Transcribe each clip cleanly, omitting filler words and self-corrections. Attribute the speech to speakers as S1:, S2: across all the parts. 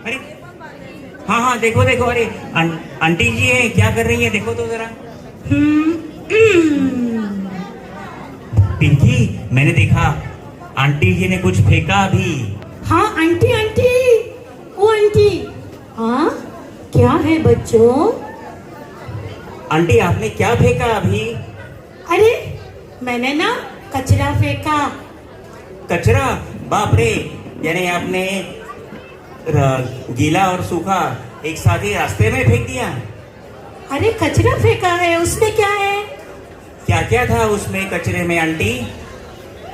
S1: अरे हाँ हाँ, देखो देखो, अरे आंटी जी है, क्या कर रही है, देखो तो जरा। पिंकी, मैंने देखा आंटी जी ने कुछ फेंका अभी।
S2: हाँ आंटी आंटी, ओ आंटी, हाँ क्या है बच्चों?
S1: आंटी आपने क्या फेंका अभी?
S2: अरे मैंने ना कचरा फेंका।
S1: कचरा? बाप रे, यानी आपने गीला और सूखा एक साथ ही रास्ते में फेंक दिया?
S2: अरे कचरा फेंका है, उसमें क्या है?
S1: क्या क्या था उसमें कचरे में आंटी?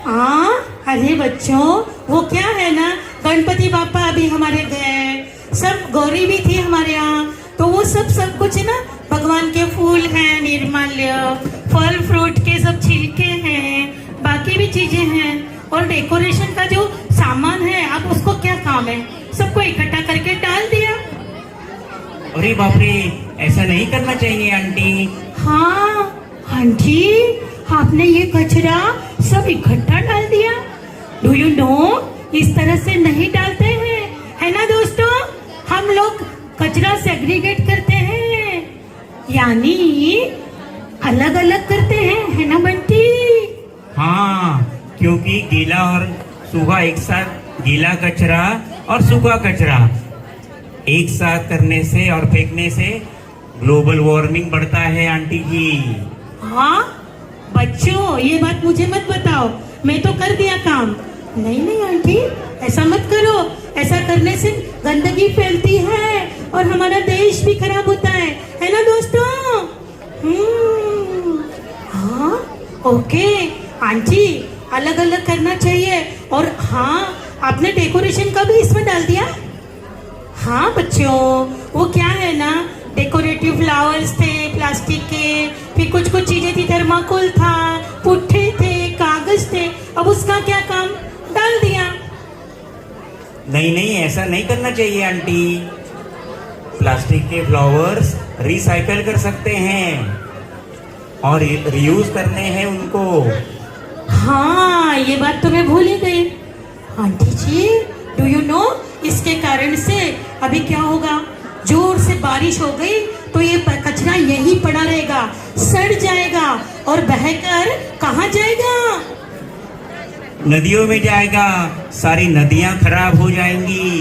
S2: हाँ अरे बच्चों, वो क्या है ना, गणपति बापा अभी हमारे गए, सब गौरी भी थी हमारे यहाँ, तो वो सब कुछ ना, भगवान के फूल हैं, निर्माल्य, फल फ्रूट के सब छिलके हैं, बाकी भी चीजें हैं, और डेकोरेशन का जो सामान है, अब उसको क्या काम है, सबको इकट्ठा करके डाल दिया।
S1: अरे बाप रे, ऐसा नहीं करना चाहिए आंटी।
S2: हाँ आंटी, आपने ये कचरा सब इकट्ठा डाल दिया। डू यू नो, इस तरह से नहीं डालते हैं, है ना दोस्तों? हम लोग कचरा सेग्रीगेट करते हैं, यानी अलग अलग करते हैं, है ना बंटी?
S1: हाँ, क्योंकि गीला और सूखा एक साथ, गीला कचरा और सूखा कचरा एक साथ करने से और फेंकने से ग्लोबल वार्मिंग बढ़ता है आंटी जी।
S2: हाँ बच्चों, ये बात मुझे मत बताओ, मैं तो कर दिया काम। नहीं नहीं आंटी, ऐसा मत करो, ऐसा करने से गंदगी फैलती है और हमारा देश भी खराब होता है ना दोस्तों? हाँ ओके आंटी, अलग अलग करना चाहिए। और हाँ, आपने डेकोरेशन का भी इसमें डाल दिया? हाँ बच्चों, वो क्या है ना, डेकोरेटिव फ्लावर्स थे प्लास्टिक के, फिर कुछ कुछ चीजें थी, थर्माकोल था, पुट्ठे थे, कागज थे, अब उसका क्या काम, डाल दिया।
S1: नहीं नहीं, ऐसा नहीं करना चाहिए आंटी। प्लास्टिक के फ्लावर्स रिसाइकल कर सकते हैं और रीयूज करने हैं उनको।
S2: हाँ ये बात तो मैं भूल ही गई। Aunty ji, do you know, इसके कारण से अभी क्या होगा, जोर से बारिश हो गई तो ये कचरा यहीं पड़ा रहेगा, सड़ जाएगा और बहकर कहाँ जाएगा?
S1: नदियों में जाएगा, सारी नदियां खराब हो जाएंगी,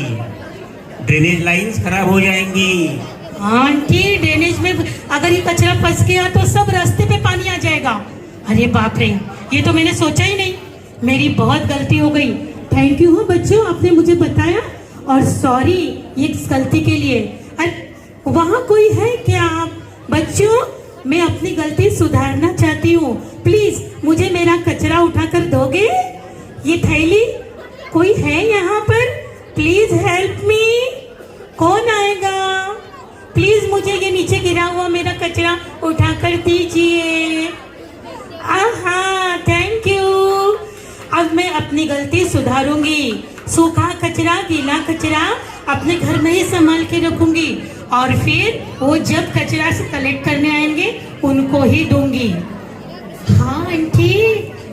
S1: ड्रेनेज लाइंस खराब हो जाएंगी।
S2: आंटी, ड्रेनेज में अगर ये कचरा फंस गया तो सब रास्ते पे पानी आ जाएगा। अरे बाप रे, ये तो मैंने सोचा ही नहीं, मेरी बहुत गलती हो गई। थैंक यू बच्चों, आपने मुझे बताया, और सॉरी ये गलती के लिए। वहाँ कोई है क्या? बच्चों, मैं अपनी गलती सुधारना चाहती हूँ, प्लीज मुझे मेरा कचरा उठाकर दोगे? ये थैली, कोई है यहाँ पर? Please help me. कौन आएगा? प्लीज मुझे ये नीचे गिरा हुआ मेरा कचरा उठाकर दीजिए। हाँ थैंक यू। अब मैं अपनी गलती सुधारूंगी, सूखा कचरा गीला कचरा अपने घर में ही संभाल के रखूंगी, और फिर वो जब कचरा से कलेक्ट करने आएंगे उनको ही दूंगी। हाँ aunty,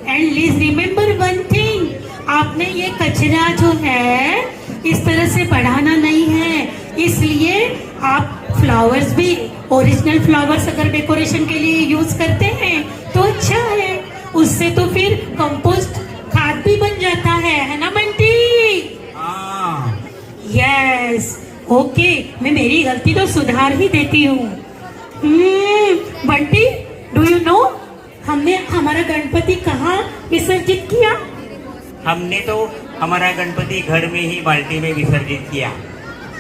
S2: and please remember one thing, आपने ये कचरा जो है इस तरह से बढ़ाना नहीं है, इसलिए आप फ्लावर्स भी, ओरिजिनल फ्लावर्स अगर डेकोरेशन के लिए यूज करते हैं तो अच्छा है, उससे तो फिर कंपोस्ट खाद भी बन जाता है ना बंटी? यस ओके, मैं मेरी गलती तो सुधार ही देती हूँ। बंटी, डू यू नो, हमने हमारा गणपति कहाँ विसर्जित किया?
S1: हमने तो हमारा गणपति घर में ही बाल्टी में विसर्जित किया।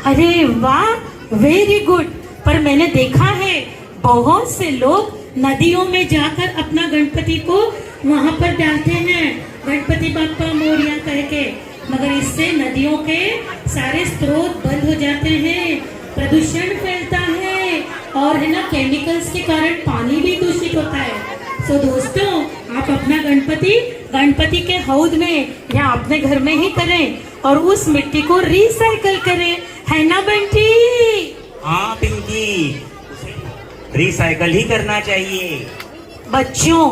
S2: अरे वाह, वेरी गुड। पर मैंने देखा है बहुत से लोग नदियों में जाकर अपना गणपति को वहाँ पर डालते हैं, गणपति बाप्पा मोरिया कह के, मगर इससे नदियों के सारे स्रोत बंद हो जाते हैं, प्रदूषण फैलता है, और है ना, केमिकल्स के कारण पानी भी दूषित होता है। तो दोस्तों, आप अपना गणपति के हौद में या अपने घर में ही करें और उस मिट्टी को रिसाइकल करें, है ना बंटी?
S1: हाँ पिंकी, रिसाइकल ही करना चाहिए।
S2: बच्चों,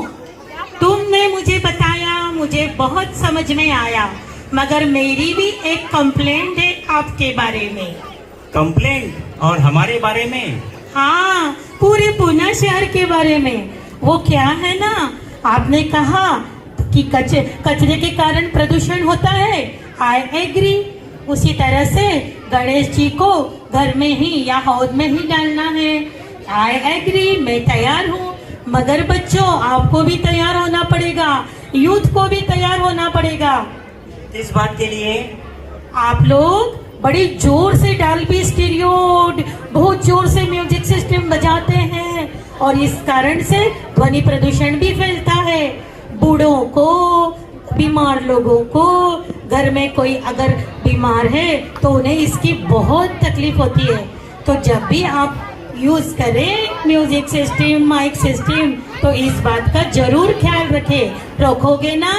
S2: तुमने मुझे बताया, मुझे बहुत समझ में आया, मगर मेरी भी एक कंप्लेंट है आपके बारे में।
S1: कंप्लेंट और हमारे बारे में?
S2: हाँ, पूरे पुणे शहर के बारे में। वो क्या है ना, आपने कहा कि कचरे के कारण प्रदूषण होता है, आई एग्री। उसी तरह से गणेश जी को घर में ही या हौद में ही डालना है, आई एग्री, मैं तैयार हूँ। मगर बच्चों, आपको भी तैयार होना पड़ेगा, यूथ को भी तैयार होना पड़ेगा।
S1: इस बात के लिए
S2: आप लोग बड़ी जोर से डॉल्बी स्टीरियो, बहुत जोर से म्यूजिक सिस्टम बजाते हैं और इस कारण से ध्वनि प्रदूषण भी फैलता है। बूढ़ों को, बीमार लोगों को, घर में कोई अगर बीमार है तो उन्हें इसकी बहुत तकलीफ होती है। तो जब भी आप यूज करें म्यूजिक सिस्टम, माइक सिस्टम, तो इस बात का जरूर ख्याल रखें। रोकोगे ना?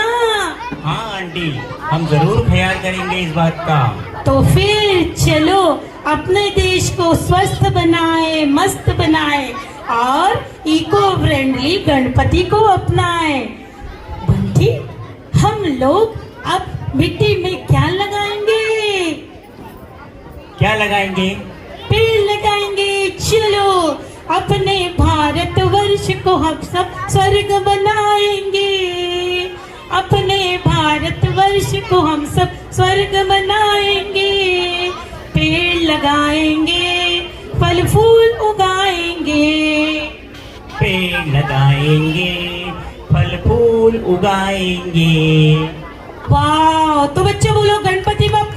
S1: हाँ आंटी, हम जरूर ख्याल करेंगे इस बात का।
S2: तो फिर चलो अपने देश को स्वस्थ बनाए, मस्त बनाए और इको फ्रेंडली गणपति को अपनाए। बंटी, हम लोग अब मिट्टी में क्या लगाएंगे?
S1: क्या लगाएंगे?
S2: पेड़ लगाएंगे। चलो अपने भारत वर्ष को हम सब स्वर्ग बनाएंगे। अपने भारत वर्ष को हम सब स्वर्ग बनाएंगे। पेड़ लगाएंगे, फल फूल उगाएंगे।
S1: पेड़ लगाएंगे, फल फूल उगाएंगे।
S2: वाह! तो बच्चों बोलो गणपति बाप्पा